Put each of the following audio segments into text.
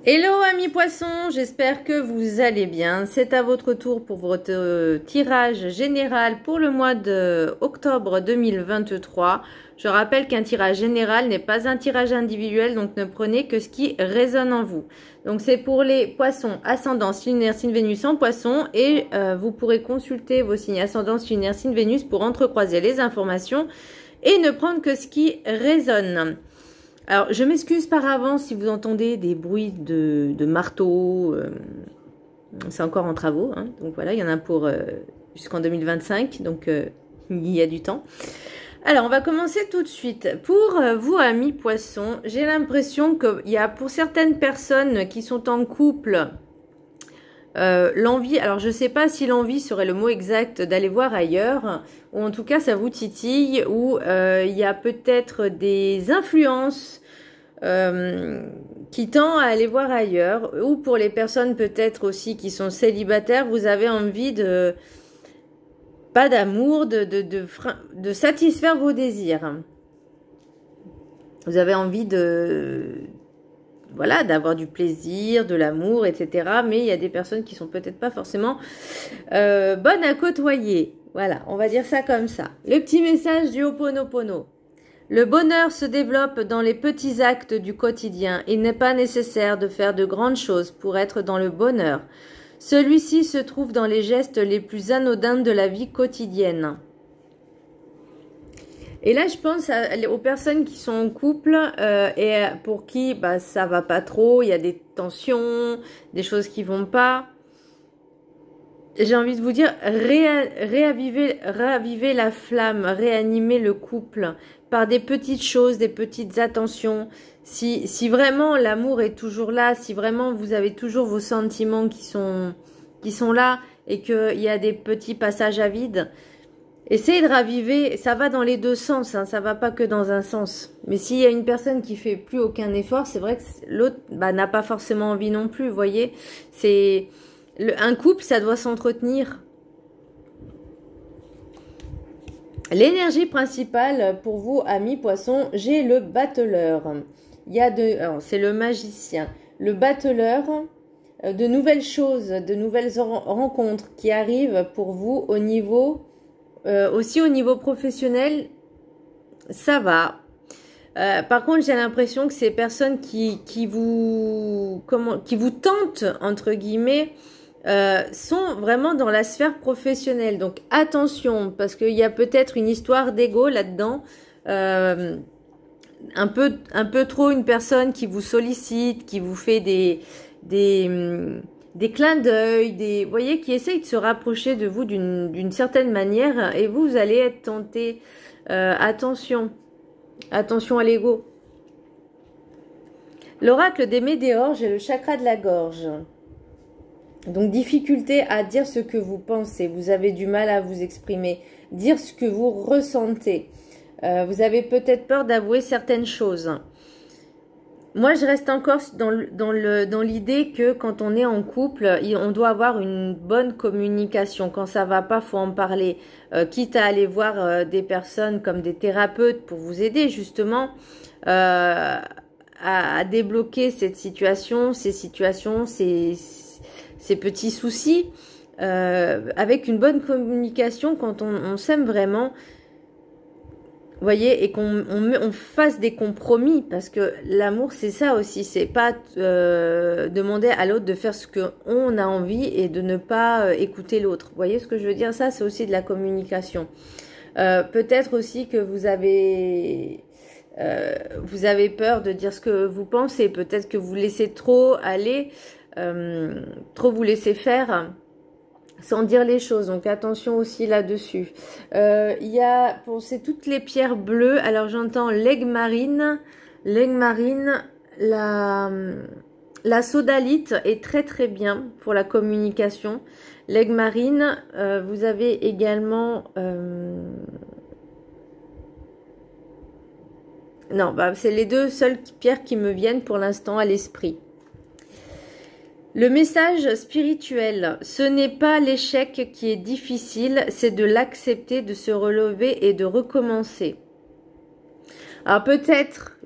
Hello amis poissons, j'espère que vous allez bien. C'est à votre tour pour votre tirage général pour le mois de octobre 2023. Je rappelle qu'un tirage général n'est pas un tirage individuel, donc ne prenez que ce qui résonne en vous. Donc c'est pour les poissons ascendance lunaire signe Vénus en poisson et vous pourrez consulter vos signes ascendance lunaire signe Vénus pour entrecroiser les informations et ne prendre que ce qui résonne. Alors, je m'excuse par avance si vous entendez des bruits de marteau. C'est encore en travaux. Hein, donc voilà, il y en a pour jusqu'en 2025. Donc, il y a du temps. Alors, on va commencer tout de suite. Pour vous, amis poissons, j'ai l'impression qu'il y a pour certaines personnes qui sont en couple, l'envie, alors je ne sais pas si l'envie serait le mot exact d'aller voir ailleurs, ou en tout cas ça vous titille, ou il y a peut-être des influences qui tend à aller voir ailleurs, ou pour les personnes peut-être aussi qui sont célibataires, vous avez envie de pas d'amour, de satisfaire vos désirs. Vous avez envie voilà, d'avoir du plaisir, de l'amour, etc. Mais il y a des personnes qui sont peut-être pas forcément bonnes à côtoyer. Voilà, on va dire ça comme ça. Le petit message du Ho'oponopono. Le bonheur se développe dans les petits actes du quotidien. Il n'est pas nécessaire de faire de grandes choses pour être dans le bonheur. Celui-ci se trouve dans les gestes les plus anodins de la vie quotidienne. Et là, je pense aux personnes qui sont en couple et pour qui ça va pas trop, il y a des tensions, des choses qui vont pas. J'ai envie de vous dire, raviver la flamme, réanimer le couple par des petites choses, des petites attentions. Si vraiment l'amour est toujours là, si vraiment vous avez toujours vos sentiments qui sont là et qu'il y a des petits passages à vide, essayez de raviver. Ça va dans les deux sens, hein, ça va pas que dans un sens. Mais s'il y a une personne qui fait plus aucun effort, c'est vrai que l'autre n'a pas forcément envie non plus, vous voyez. Un couple, ça doit s'entretenir. L'énergie principale pour vous, amis poissons, j'ai le battleur. C'est le magicien. Le battleur, de nouvelles choses, de nouvelles rencontres qui arrivent pour vous au niveau, aussi au niveau professionnel, ça va. Par contre, j'ai l'impression que ces personnes qui vous tentent, entre guillemets, sont vraiment dans la sphère professionnelle. Donc attention, parce qu'il y a peut-être une histoire d'ego là-dedans. Un peu trop une personne qui vous sollicite, qui vous fait des clins d'œil, vous voyez, qui essaye de se rapprocher de vous d'une certaine manière, et vous allez être tenté. Attention à l'ego. L'oracle des Médéors, j'ai le chakra de la gorge. Donc, difficulté à dire ce que vous pensez. Vous avez du mal à vous exprimer. Dire ce que vous ressentez. Vous avez peut-être peur d'avouer certaines choses. Moi, je reste encore dans l'idée que quand on est en couple, on doit avoir une bonne communication. Quand ça va pas, faut en parler. Quitte à aller voir des personnes comme des thérapeutes pour vous aider justement à débloquer cette situation, ces petits soucis. Avec une bonne communication, quand on s'aime vraiment, vous voyez, et qu'on fasse des compromis, parce que l'amour, c'est ça aussi. C'est pas demander à l'autre de faire ce qu'on a envie et de ne pas écouter l'autre. Vous voyez ce que je veux dire? Ça, c'est aussi de la communication. Peut-être aussi que vous avez peur de dire ce que vous pensez. Peut-être que vous laissez trop aller, trop vous laisser faire, sans dire les choses, donc attention aussi là-dessus. C'est toutes les pierres bleues. Alors j'entends l'aigle marine, la sodalite est très très bien pour la communication. L'aigle marine, vous avez également... Non, c'est les deux seules pierres qui me viennent pour l'instant à l'esprit. Le message spirituel, ce n'est pas l'échec qui est difficile, c'est de l'accepter, de se relever et de recommencer. Alors peut-être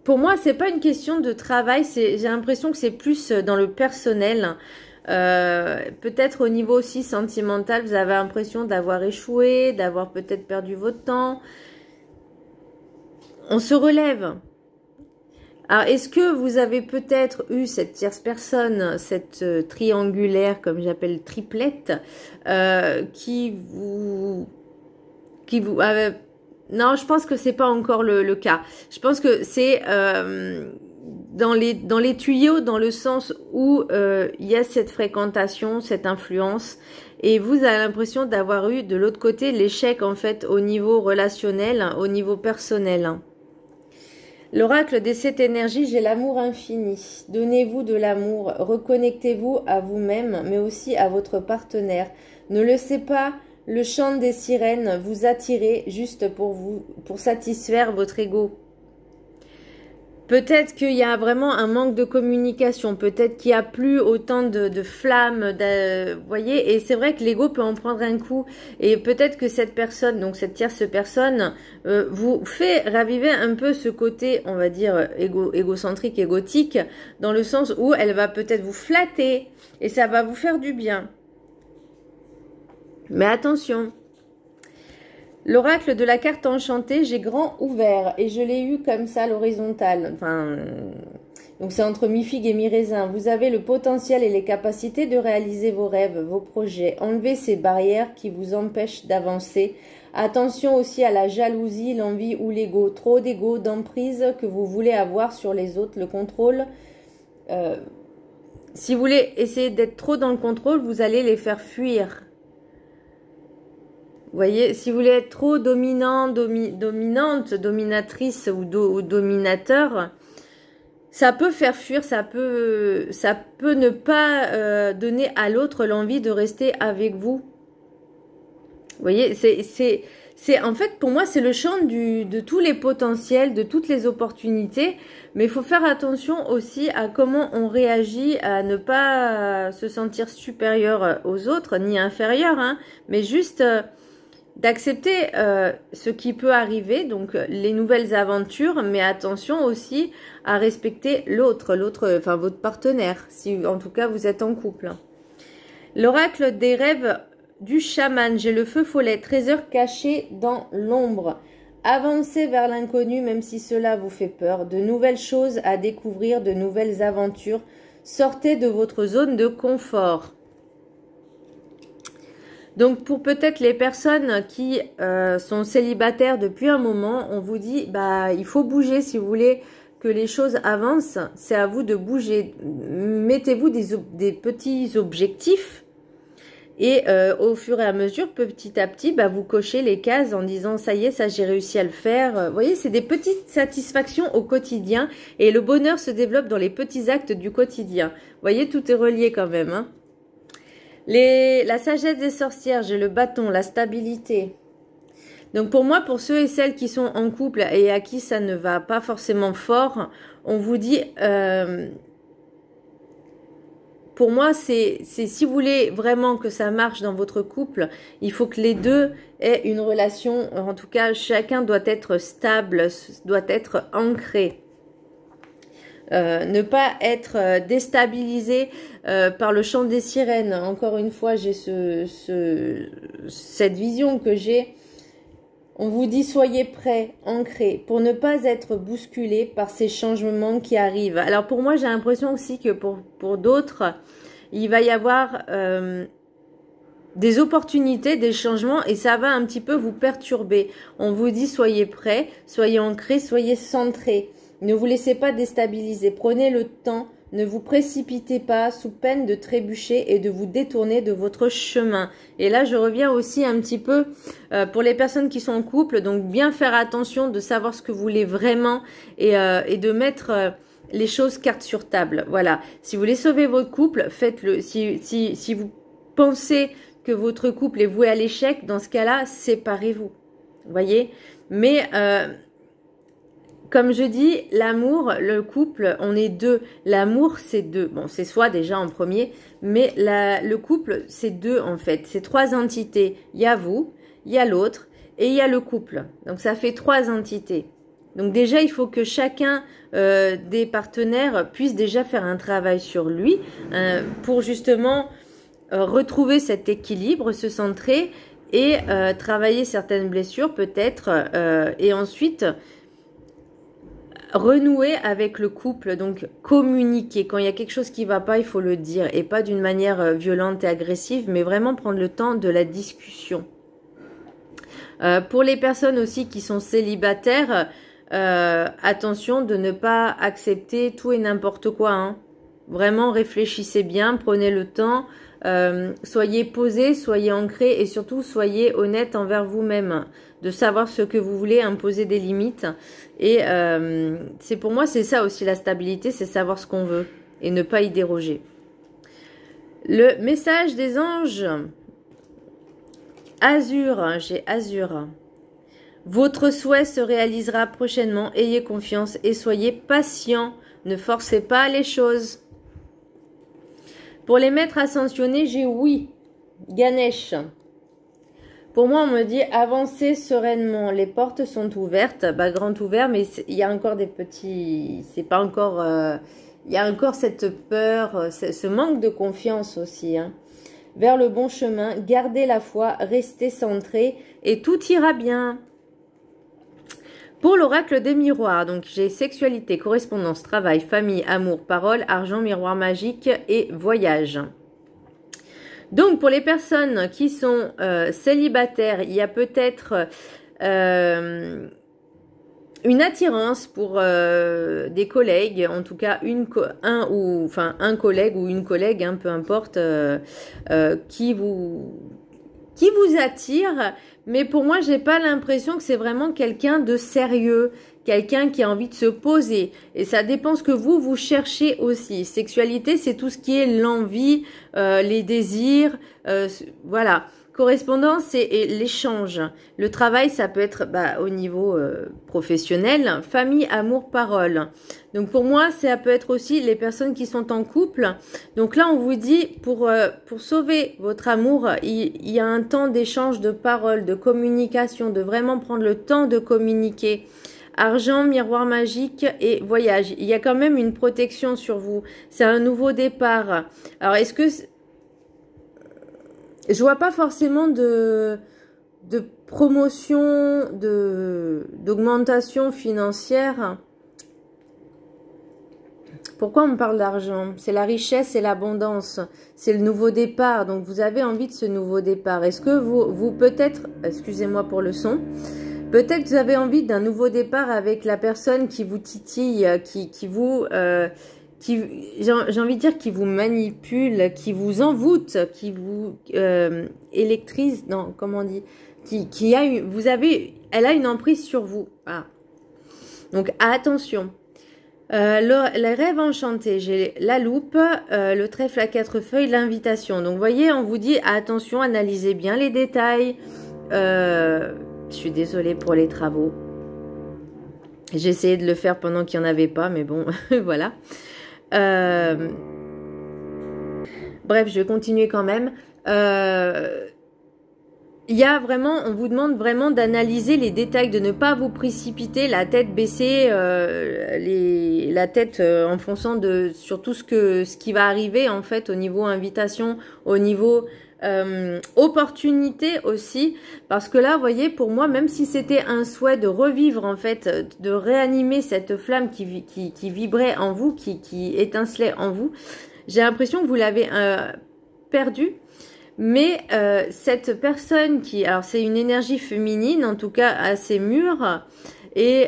pour moi, c'est pas une question de travail, j'ai l'impression que c'est plus dans le personnel. Peut-être au niveau aussi sentimental, vous avez l'impression d'avoir échoué, d'avoir peut-être perdu votre temps. On se relève. Alors, est-ce que vous avez peut-être eu cette tierce personne, cette triangulaire, comme j'appelle triplette, qui vous non, je pense que c'est pas encore le cas. Je pense que c'est dans les tuyaux, dans le sens où il y a cette fréquentation, cette influence, et vous avez l'impression d'avoir eu de l'autre côté l'échec en fait au niveau relationnel, au niveau personnel. L'oracle de cette énergie, j'ai l'amour infini. Donnez-vous de l'amour, reconnectez-vous à vous-même, mais aussi à votre partenaire. Ne laissez pas le chant des sirènes vous attirer juste pour satisfaire votre ego. Peut-être qu'il y a vraiment un manque de communication, peut-être qu'il n'y a plus autant de flammes, vous voyez, et c'est vrai que l'ego peut en prendre un coup, et peut-être que cette personne, donc cette tierce personne, vous fait raviver un peu ce côté, on va dire, égocentrique, égotique, dans le sens où elle va peut-être vous flatter, et ça va vous faire du bien. Mais attention, l'oracle de la carte enchantée, j'ai grand ouvert et je l'ai eu comme ça, l'horizontale. Enfin, donc c'est entre mi-figue et mi-raisin. Vous avez le potentiel et les capacités de réaliser vos rêves, vos projets. Enlevez ces barrières qui vous empêchent d'avancer. Attention aussi à la jalousie, l'envie ou l'ego. Trop d'ego, d'emprise que vous voulez avoir sur les autres. Le contrôle. Si vous voulez essayer d'être trop dans le contrôle, vous allez les faire fuir. Vous voyez, si vous voulez être trop dominant, dominante, dominatrice ou dominateur, ça peut faire fuir, ça peut ne pas donner à l'autre l'envie de rester avec vous. Vous voyez, c'est en fait, pour moi, c'est le champ de tous les potentiels, de toutes les opportunités. Mais il faut faire attention aussi à comment on réagit, à ne pas se sentir supérieur aux autres, ni inférieur, hein, mais juste d'accepter ce qui peut arriver, donc les nouvelles aventures, mais attention aussi à respecter l'autre, enfin votre partenaire, si en tout cas vous êtes en couple. L'oracle des rêves du chaman, j'ai le feu follet, trésor caché dans l'ombre. Avancez vers l'inconnu même si cela vous fait peur, de nouvelles choses à découvrir, de nouvelles aventures. Sortez de votre zone de confort. Donc, pour peut-être les personnes qui sont célibataires depuis un moment, on vous dit, bah, il faut bouger si vous voulez que les choses avancent. C'est à vous de bouger. Mettez-vous des petits objectifs et au fur et à mesure, petit à petit, bah, vous cochez les cases en disant, ça y est, ça j'ai réussi à le faire. Vous voyez, c'est des petites satisfactions au quotidien et le bonheur se développe dans les petits actes du quotidien. Vous voyez, tout est relié quand même, hein. La sagesse des sorcières, j'ai le bâton, la stabilité. Donc pour moi, pour ceux et celles qui sont en couple et à qui ça ne va pas forcément fort, on vous dit, pour moi, c'est si vous voulez vraiment que ça marche dans votre couple, il faut que les deux aient une relation, en tout cas, chacun doit être stable, doit être ancré. Ne pas être déstabilisé par le chant des sirènes. Encore une fois, j'ai cette vision que j'ai. On vous dit soyez prêts, ancrés, pour ne pas être bousculés par ces changements qui arrivent. Alors pour moi, j'ai l'impression aussi que pour d'autres, il va y avoir des opportunités, des changements et ça va un petit peu vous perturber. On vous dit soyez prêts, soyez ancrés, soyez centrés. Ne vous laissez pas déstabiliser, prenez le temps, ne vous précipitez pas sous peine de trébucher et de vous détourner de votre chemin. Et là, je reviens aussi un petit peu pour les personnes qui sont en couple, donc bien faire attention de savoir ce que vous voulez vraiment et de mettre les choses carte sur table. Voilà, si vous voulez sauver votre couple, faites-le. Si vous pensez que votre couple est voué à l'échec, dans ce cas-là, séparez-vous. Vous voyez, mais comme je dis, l'amour, le couple, on est deux. L'amour, c'est deux. Bon, c'est soi déjà en premier, mais le couple, c'est deux en fait. C'est trois entités. Il y a vous, il y a l'autre et il y a le couple. Donc, ça fait trois entités. Donc déjà, il faut que chacun des partenaires puisse déjà faire un travail sur lui pour justement retrouver cet équilibre, se centrer et travailler certaines blessures peut-être et ensuite renouer avec le couple, donc communiquer. Quand il y a quelque chose qui ne va pas, il faut le dire et pas d'une manière violente et agressive, mais vraiment prendre le temps de la discussion. Pour les personnes aussi qui sont célibataires, attention de ne pas accepter tout et n'importe quoi. Hein. Vraiment réfléchissez bien, prenez le temps, soyez posé, soyez ancré et surtout soyez honnête envers vous-même, de savoir ce que vous voulez, imposer des limites. Et c'est pour moi c'est ça aussi la stabilité, c'est savoir ce qu'on veut et ne pas y déroger. Le message des anges, Azur, j'ai Azur. Votre souhait se réalisera prochainement, ayez confiance et soyez patient, ne forcez pas les choses. Pour les maîtres ascensionnés, j'ai oui, Ganesh. Pour moi, on me dit avancez sereinement, les portes sont ouvertes, bah, grand ouvert, mais il y a encore des petits, c'est pas encore, il y a encore cette peur, ce manque de confiance aussi, hein. Vers le bon chemin, gardez la foi, restez centré et tout ira bien. Pour l'oracle des miroirs, donc j'ai sexualité, correspondance, travail, famille, amour, parole, argent, miroir magique et voyage. Donc pour les personnes qui sont célibataires, il y a peut-être une attirance pour des collègues, en tout cas un collègue ou une collègue, hein, peu importe, qui vous attire. Mais pour moi, j'ai pas l'impression que c'est vraiment quelqu'un de sérieux, quelqu'un qui a envie de se poser. Et ça dépend ce que vous cherchez aussi. Sexualité, c'est tout ce qui est l'envie, les désirs, voilà. Correspondance, c'est l'échange. Le travail, ça peut être au niveau professionnel, famille, amour, parole. Donc pour moi, ça peut être aussi les personnes qui sont en couple. Donc là, on vous dit, pour sauver votre amour, il y a un temps d'échange de paroles, de communication, de vraiment prendre le temps de communiquer. Argent, miroir magique et voyage. Il y a quand même une protection sur vous. C'est un nouveau départ. Alors, est-ce que... Je vois pas forcément de promotion, d'augmentation financière. Pourquoi on me parle d'argent? C'est la richesse et l'abondance. C'est le nouveau départ. Donc, vous avez envie de ce nouveau départ. Est-ce que vous peut-être... Excusez-moi pour le son. Peut-être que vous avez envie d'un nouveau départ avec la personne qui vous titille, qui vous... j'ai envie de dire qui vous manipule, qui vous envoûte, qui vous électrise, non, comment on dit, elle a une emprise sur vous. Ah. Donc attention. Les rêves enchantés, j'ai la loupe, le trèfle à 4 feuilles, l'invitation. Donc vous voyez, on vous dit attention, analysez bien les détails. Je suis désolée pour les travaux. J'ai essayé de le faire pendant qu'il n'y en avait pas, mais bon, voilà. Bref, je vais continuer quand même. Il y a vraiment, on vous demande vraiment d'analyser les détails, de ne pas vous précipiter, la tête baissée, la tête enfonçant sur tout ce qui va arriver en fait au niveau invitation, au niveau opportunité aussi, parce que là, vous voyez, pour moi, même si c'était un souhait de revivre en fait, de réanimer cette flamme qui vibrait en vous, qui étincelait en vous, j'ai l'impression que vous l'avez perdue. Mais cette personne alors c'est une énergie féminine, en tout cas assez mûre, et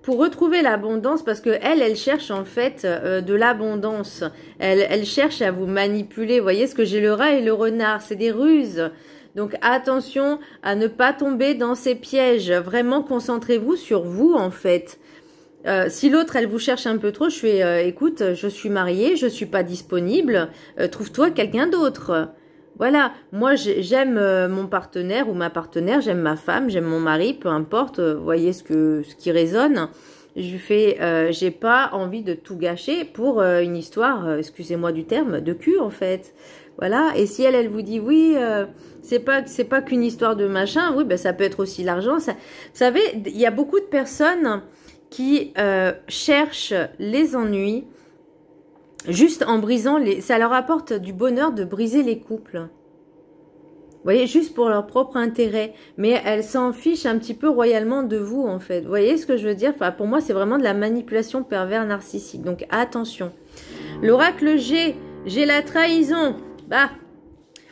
pour retrouver l'abondance, parce que elle cherche en fait de l'abondance, elle cherche à vous manipuler, vous voyez ce que j'ai le rat et le renard, c'est des ruses, donc attention à ne pas tomber dans ces pièges, vraiment concentrez-vous sur vous en fait. Si l'autre elle vous cherche un peu trop, je fais écoute, je suis mariée, je suis pas disponible, trouve-toi quelqu'un d'autre. Voilà, moi j'aime mon partenaire ou ma partenaire, j'aime ma femme, j'aime mon mari, peu importe, vous voyez ce qui résonne. Je lui fais, j'ai pas envie de tout gâcher pour une histoire, excusez-moi du terme, de cul en fait. Voilà. Et si elle vous dit oui, c'est pas qu'une histoire de machin, oui, ben ça peut être aussi l'argent. Vous savez, il y a beaucoup de personnes qui cherchent les ennuis juste en brisant les. Ça leur apporte du bonheur de briser les couples. Vous voyez, juste pour leur propre intérêt. Mais elles s'en fichent un petit peu royalement de vous, en fait. Vous voyez ce que je veux dire? Enfin, pour moi, c'est vraiment de la manipulation pervers narcissique. Donc, attention. L'oracle G, j'ai la trahison. Bah,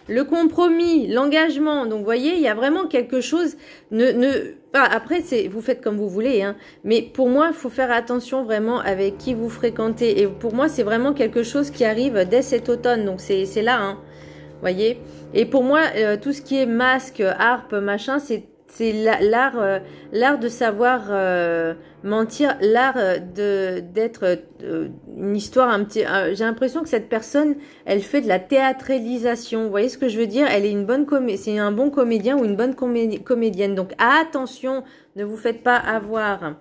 le compromis, l'engagement. Donc, vous voyez, il y a vraiment quelque chose. Enfin, après, vous faites comme vous voulez. Hein, mais pour moi, il faut faire attention vraiment avec qui vous fréquentez. Et pour moi, c'est vraiment quelque chose qui arrive dès cet automne. Donc, c'est là, hein. Voyez, et pour moi tout ce qui est masque, harpe, machin, c'est l'art de savoir mentir, l'art d'être une histoire un petit. J'ai l'impression que cette personne, elle fait de la théâtralisation. Vous voyez ce que je veux dire? Elle est c'est un bon comédien ou une bonne comédienne. Donc attention, ne vous faites pas avoir.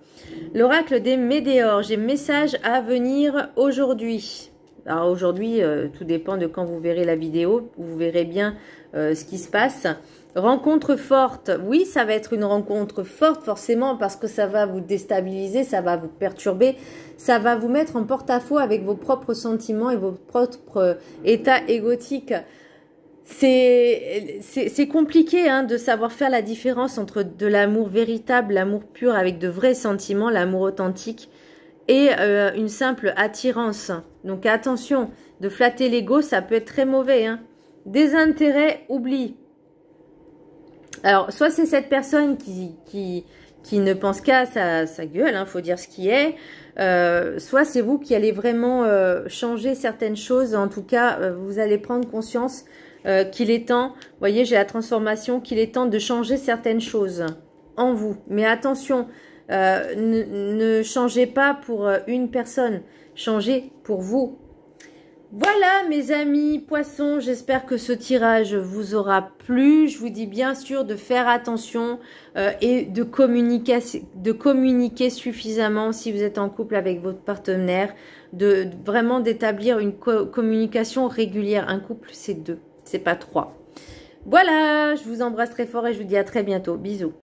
L'oracle des Médéors, j'ai message à venir aujourd'hui. Alors aujourd'hui, tout dépend de quand vous verrez la vidéo, vous verrez bien ce qui se passe. Rencontre forte, oui, ça va être une rencontre forte forcément parce que ça va vous déstabiliser, ça va vous perturber, ça va vous mettre en porte-à-faux avec vos propres sentiments et vos propres états égotiques. C'est compliqué hein, de savoir faire la différence entre de l'amour véritable, l'amour pur avec de vrais sentiments, l'amour authentique, et une simple attirance. Donc attention, de flatter l'ego, ça peut être très mauvais. Hein. Désintérêt, oubli. Alors, soit c'est cette personne qui ne pense qu'à sa gueule, hein, faut dire ce qui est. Soit c'est vous qui allez vraiment changer certaines choses. En tout cas, vous allez prendre conscience qu'il est temps, vous voyez, j'ai la transformation, qu'il est temps de changer certaines choses en vous. Mais attention, ne changez pas pour une personne, changez pour vous. Voilà mes amis poissons, j'espère que ce tirage vous aura plu. Je vous dis bien sûr de faire attention et de communiquer suffisamment si vous êtes en couple avec votre partenaire, de vraiment d'établir une communication régulière. Un couple c'est 2, c'est pas 3. Voilà, je vous embrasse très fort et je vous dis à très bientôt. Bisous.